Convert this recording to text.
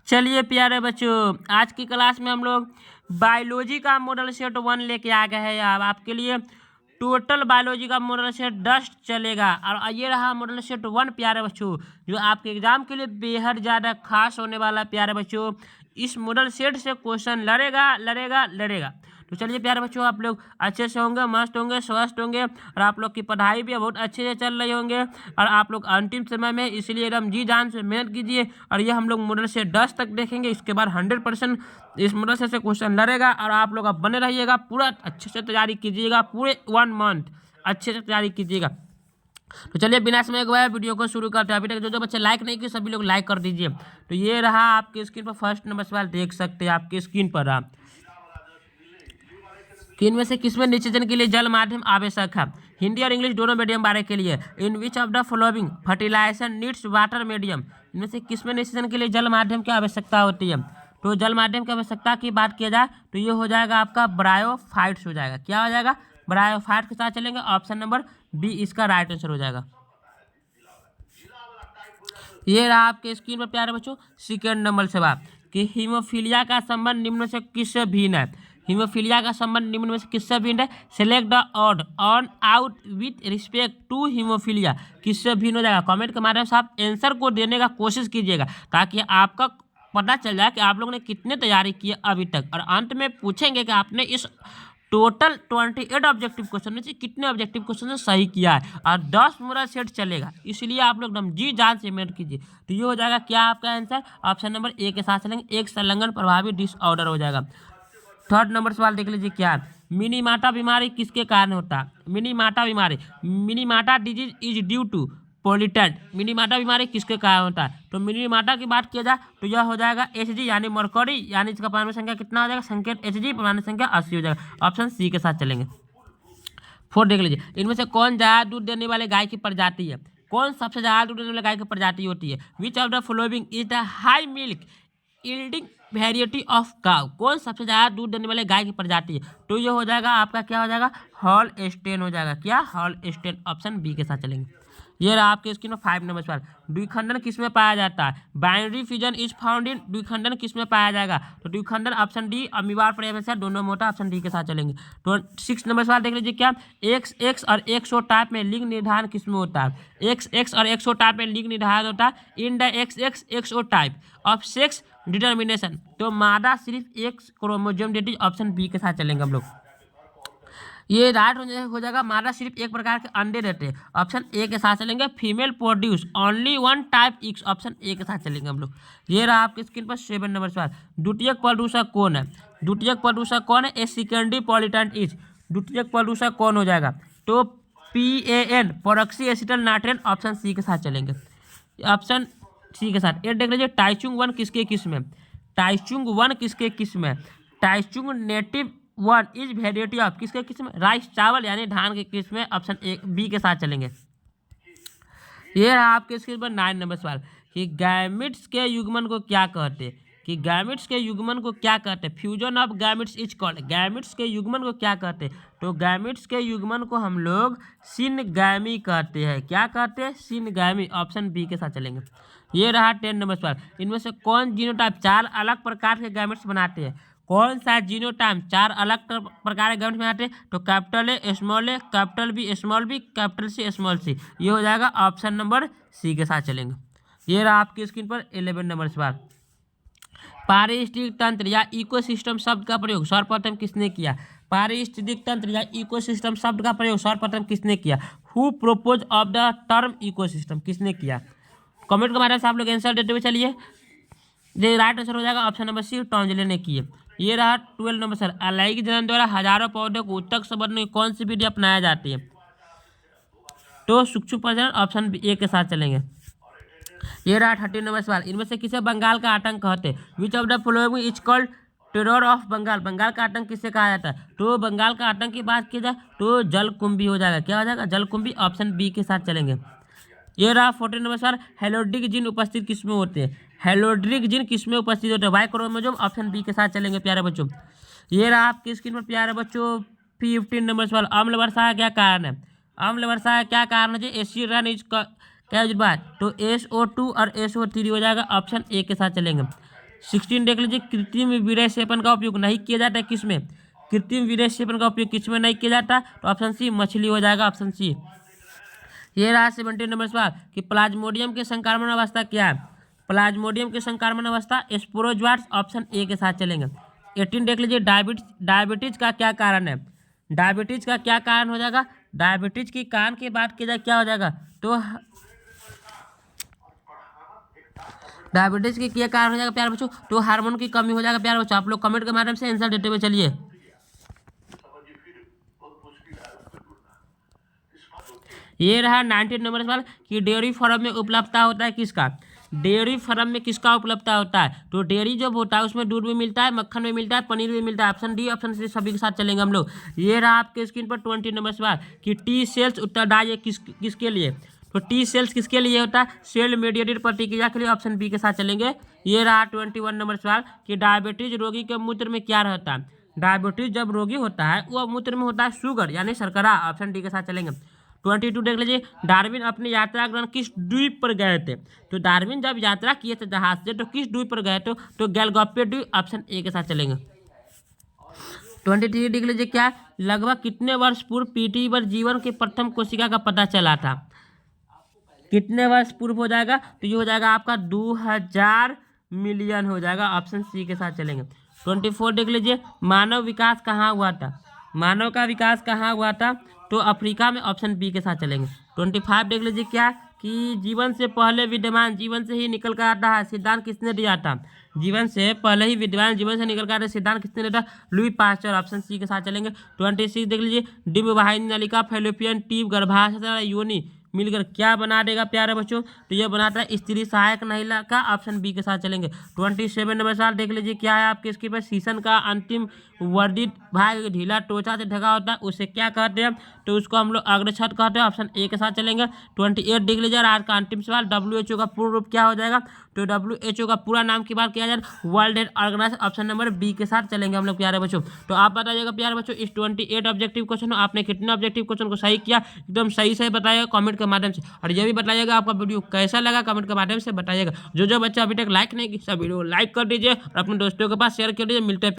चलिए प्यारे बच्चों, आज की क्लास में हम लोग बायोलॉजी का मॉडल सेट 1 लेके आ गए हैं। अब आपके लिए टोटल बायोलॉजी का मॉडल सेट 10 चलेगा और ये रहा मॉडल सेट 1 प्यारे बच्चों, जो आपके एग्जाम के लिए बेहद ज़्यादा खास होने वाला है प्यारे बच्चों। इस मॉडल सेट से क्वेश्चन लड़ेगा। तो चलिए प्यारे बच्चों, आप लोग अच्छे से होंगे, मस्त होंगे, स्वस्थ होंगे और आप लोग की पढ़ाई भी बहुत अच्छे से चल रही होंगे और आप लोग अंतिम समय में, इसलिए एकदम जी जान से मेहनत कीजिए। और ये हम लोग मॉडल सेट 10 तक देखेंगे, इसके बाद 100% इस मॉडल सेट से क्वेश्चन लड़ेगा और आप लोग अब बने रहिएगा, पूरा अच्छे से तैयारी कीजिएगा, पूरे 1 मंथ अच्छे से तैयारी कीजिएगा। तो चलिए बिना समय गवाए वीडियो को शुरू करते हैं। अभी तक जो बच्चे लाइक नहीं किए सभी लोग लाइक कर दीजिए। तो ये रहा आपके स्क्रीन पर फर्स्ट नंबर सवाल, देख सकते हैं आपके स्क्रीन पर रहा कि इनमें से किसमें निषेचन के लिए जल माध्यम आवश्यक है। हिंदी और इंग्लिश दोनों मीडियम बारे के लिए। In which of the following fertilization needs water medium. इनमें से किसमें निषेचन के लिए जल माध्यम की आवश्यकता होती है। तो जल माध्यम की आवश्यकता की बात किया जाए तो ये हो जाएगा आपका ब्रायोफाइट्स हो जाएगा। क्या हो जाएगा? ब्रायोफाइट के साथ चलेंगे। ऑप्शन नंबर बी इसका राइट आंसर हो जाएगा। ये रहा आपके स्क्रीन पर प्यारे बच्चों सेकेंड नंबर सवाल कि हीमोफीलिया का संबंध निम्न में से किससे भिन्न है। हीमोफीलिया का संबंध निम्न में से किससे भिन्न है। Select the odd one out with respect to haemophilia. किससे भिन्न हो जाएगा? कमेंट के माध्यम से आप आंसर को देने का कोशिश कीजिएगा ताकि आपका पता चल जाए कि आप लोगों ने कितने तैयारी की है अभी तक। और अंत में पूछेंगे कि आपने इस टोटल 28 ऑब्जेक्टिव क्वेश्चन में से कितने ऑब्जेक्टिव क्वेश्चन से सही किया है और 10 मॉडल सेट चलेगा, इसलिए आप लोग एकदम जी जान से मेहनत कीजिए। तो ये हो जाएगा क्या आपका आंसर? ऑप्शन नंबर ए के साथ चलेंगे, एक संलग्न प्रभावी डिसऑर्डर हो जाएगा। थर्ड नंबर सवाल देख लीजिए क्या है। मिनीमाटा बीमारी किसके कारण होता है। Minamata disease is due to pollutant. Minamata बीमारी किसके कारण होता है? तो मिनीमाटा की बात किया जाए तो यह हो जाएगा Hg यानी मरकरी, यानी इसका परमाणु संख्या कितना हो जाएगा? संकेत Hg, परमाणु संख्या 80 हो जाएगा। ऑप्शन सी के साथ चलेंगे। फोर्थ देख लीजिए, इनमें से कौन ज्यादा दूध देने वाले गाय की प्रजाति है। कौन सबसे ज्यादा दूध देने वाले गाय की प्रजाति होती है। विच of the following is the high milk yielding variety of cow. कौन सबसे ज्यादा दूध देने वाले गाय की प्रजाति है? तो ये हो जाएगा आपका क्या हो जाएगा? हॉलस्टेन हो जाएगा। क्या? हॉलस्टेन। ऑप्शन बी के साथ चलेंगे। ये रहा आपके स्क्रीन में 5 नंबर सवाल। द्विखंडन किसमें पाया जाता है। Binary fusion is found in. द्विखंडन किसमें पाया जाएगा? तो द्विखंडन ऑप्शन डी अमीबार पर्यावरण दोनों मोटा। ऑप्शन डी के साथ चलेंगे। तो 6 नंबर सवाल देख लीजिए क्या। एक्स और एक्सो टाइप में लिंग निर्धारण किसमें होता है। एक्स और एक्सो टाइप में लिंग निर्धारण होता है in the XO type of sex determination. तो मादा सिर्फ एक क्रोमोसोम देती है। ऑप्शन बी के साथ चलेंगे हम लोग। ये राइट हो जाएगा, मादा सिर्फ एक प्रकार के अंडे देते हैं। ऑप्शन ए के साथ चलेंगे। Female produce only 1 type x. Option A के साथ चलेंगे हम लोग। ये रहा आपके स्क्रीन पर 7 नंबर सवाल। द्वितीयक प्रदूषक कौन है। द्वितीयक प्रदूषक कौन है? A secondary pollutant is. द्वितीयक प्रदूषक कौन हो जाएगा? तो PAN peroxy acetyl nitrate. Option C के साथ चलेंगे। ऑप्शन सी के साथ। ये देख लीजिए टाइचुंग 1 किसके किस्म में। टाइचुंग 1 किसके किस्म में। टाइचुंग नेटिव 1 इज वेरिएटी ऑफ किसके किस्म। राइस चावल यानी धान के किस्म में। ऑप्शन ए बी के साथ चलेंगे। ये रहा आपके स्क्रीन पर 9 नंबर सवाल कि गैमिट्स के युग्मन को क्या कहते हैं। कि गैमिट्स के युग्मन को क्या कहते हैं। Fusion of gametes is called. Gametes के युग्मन को क्या कहते हैं? तो गैमिट्स के युग्मन को हम लोग सिनगैमी कहते हैं। क्या कहते हैं? सिनगैमी। ऑप्शन बी के साथ चलेंगे। ये रहा 10 नंबर सवाल। इनमें से कौन जीनोटाइप 4 अलग प्रकार के गैमेट्स बनाते हैं। कौन सा जीनोटाइप 4 अलग प्रकार के गैमेट्स बनाते हैं? तो capital A small A, capital B small B, capital C small C. ये हो जाएगा ऑप्शन नंबर सी के साथ चलेंगे। ये रहा आपकी स्क्रीन पर 11 नंबर सवाल। पारिस्थितिक तंत्र या इकोसिस्टम शब्द का प्रयोग सर्वप्रथम किसने किया। पारिस्थितिक तंत्र या इकोसिस्टम शब्द का प्रयोग सर्वप्रथम किसने किया। Who propose of the term ecosystem. किसने किया? कमेंट के माध्यम से आप लोग आंसर देते हुए चलिए। ये राइट आंसर हो जाएगा ऑप्शन नंबर सी, टॉन्जले ने किए। ये रहा 12 नंबर सर। अलाई के जनन द्वारा हजारों पौधों को उत्तक संवर्धन की कौन सी विधि अपनाया जाती है। तो सूक्ष्म प्रजनन। ऑप्शन ए के साथ चलेंगे। ये रहा 13 नंबर सवाल। इनमें से किसे बंगाल का आतंक कहते हैं। Which of the following is called terror of Bengal. Bengal का आतंक किससे कहा जाता है? तो बंगाल का आतंक की बात की जाए तो जलकुंभी हो जाएगा। क्या हो जाएगा? जलकुंभी। ऑप्शन बी के साथ चलेंगे। ये रहा 14 नंबर सवाल। हेलोड्रिक जीन उपस्थित किसमें होते हैं। हेलोड्रिक जीन किसमें उपस्थित होते हैं? Y chromosome. ऑप्शन बी के साथ चलेंगे प्यारे बच्चों। ये रहा आपकी स्क्रीन पर प्यारे बच्चों 15 नंबर सवाल। अम्ल वर्षा का क्या कारण है। अम्ल वर्षा का क्या कारण है? एसिड रन इज क्या बात। तो SO2 और SO3 हो जाएगा। ऑप्शन ए के साथ चलेंगे। 16 देख लीजिए, कृत्रिम वीर्य सेपन का उपयोग नहीं किया जाता है किसमें, कृत्रिम वीर्य सेपन का उपयोग किसमें नहीं किया जाता, तो ऑप्शन सी मछली हो जाएगा, ऑप्शन सी। ये रहा 17 नंबर सवाल कि प्लाज्मोडियम के संक्रमण अवस्था क्या है। प्लाज्मोडियम के संक्रमण अवस्था स्पोरोजोआट्स, ऑप्शन ए के साथ चलेंगे। 18 देख लीजिए, डायबिटीज का क्या कारण है। डायबिटीज का क्या कारण हो जाएगा, डायबिटीज की कारण की बात की जाए क्या हो जाएगा, तो डायबिटीज की क्या कारण हो जाएगा प्यारे बच्चों, तो हार्मोन की कमी हो जाएगा प्यारे बच्चों। आप लोग कमेंट के माध्यम से आंसर देते हुए चलिए। ये रहा 19 नंबर सवाल कि डेयरी फार्म में उपलब्धता होता है किसका, डेयरी फार्म में किसका उपलब्धता होता है, तो डेयरी जब होता है उसमें दूध भी मिलता है, मक्खन भी मिलता है, पनीर भी मिलता है, ऑप्शन डी, ऑप्शन सी सभी के साथ चलेंगे हम लोग। ये रहा आपके स्क्रीन पर 20 नंबर सवाल कि टी सेल्स उत्तरदायी है किसके लिए, तो टी सेल्स किसके लिए होता है, सेल मेडिएटेड प्रतिक्रिया के लिए, ऑप्शन बी के साथ चलेंगे। ये रहा 21 नंबर सवाल कि डायबिटीज रोगी के मूत्र में क्या रहता है। डायबिटीज जब रोगी होता है वह मूत्र में होता है शुगर यानी शर्करा, ऑप्शन डी के साथ चलेंगे। 22 देख लीजिए, डार्विन अपनी यात्रा के दौरान किस द्वीप पर गए थे, तो डार्विन जब यात्रा किए थे जहाज से तो किस द्वीप पर गए थे, तो गैलगोपे द्वीप, ऑप्शन ए के साथ चलेंगे। 23 देख लीजिए, क्या लगभग कितने वर्ष पूर्व पृथ्वी पर जीवन की प्रथम कोशिका का पता चला था, कितने वर्ष पूर्व हो जाएगा, तो ये हो जाएगा आपका 2000 मिलियन हो जाएगा, ऑप्शन सी के साथ चलेंगे। 24 देख लीजिए, मानव विकास कहाँ हुआ था, मानव का विकास कहाँ हुआ था, तो अफ्रीका में, ऑप्शन बी के साथ चलेंगे। 25 देख लीजिए, क्या कि जीवन से पहले विद्यमान जीवन से ही निकल कर आता है सिद्धांत किसने दिया था, जीवन से पहले ही विद्यमान जीवन से निकल कर आता सिद्धांत किसने दिया था, लुई पास्चर, ऑप्शन सी के साथ चलेंगे। 26 देख लीजिए, डिम्बवाहिनी नलिका, फैलोपियन ट्यूब, गर्भाशय, योनि मिलकर क्या बना देगा प्यारे बच्चों, तो ये बनाता है स्त्री सहायक नलिका का, ऑप्शन बी के साथ चलेंगे। 27 नंबर सवाल देख लीजिए, क्या है आपके इसके पास, शीशन का अंतिम वर्धित भाग ढीला टोचा से ढका होता है उसे क्या कहते हैं, तो उसको हम लोग अग्रछद कहते हैं, ऑप्शन ए के साथ चलेंगे। 28 देख लीजिए, आज का अंतिम सवाल, WHO का पूर्ण रूप क्या हो जाएगा, तो WHO का पूरा नाम की बात किया जाए World Health Organisation, option number B के साथ चलेंगे हम लोग प्यारे बच्चों। तो आप बताइएगा प्यारे बच्चों, इस 28 ऑब्जेक्टिव क्वेश्चन आपने कितने ऑब्जेक्टिव क्वेश्चन को सही किया, एकदम सही सही बताइएगा कमेंट के माध्यम से, और ये भी बताइएगा आपका वीडियो कैसा लगा कमेंट के माध्यम से बताइएगा। जो बच्चा अभी तक लाइक नहीं किया वीडियो लाइक कर दीजिए और अपने दोस्तों के पास शेयर कर दीजिए। मिलते हैं।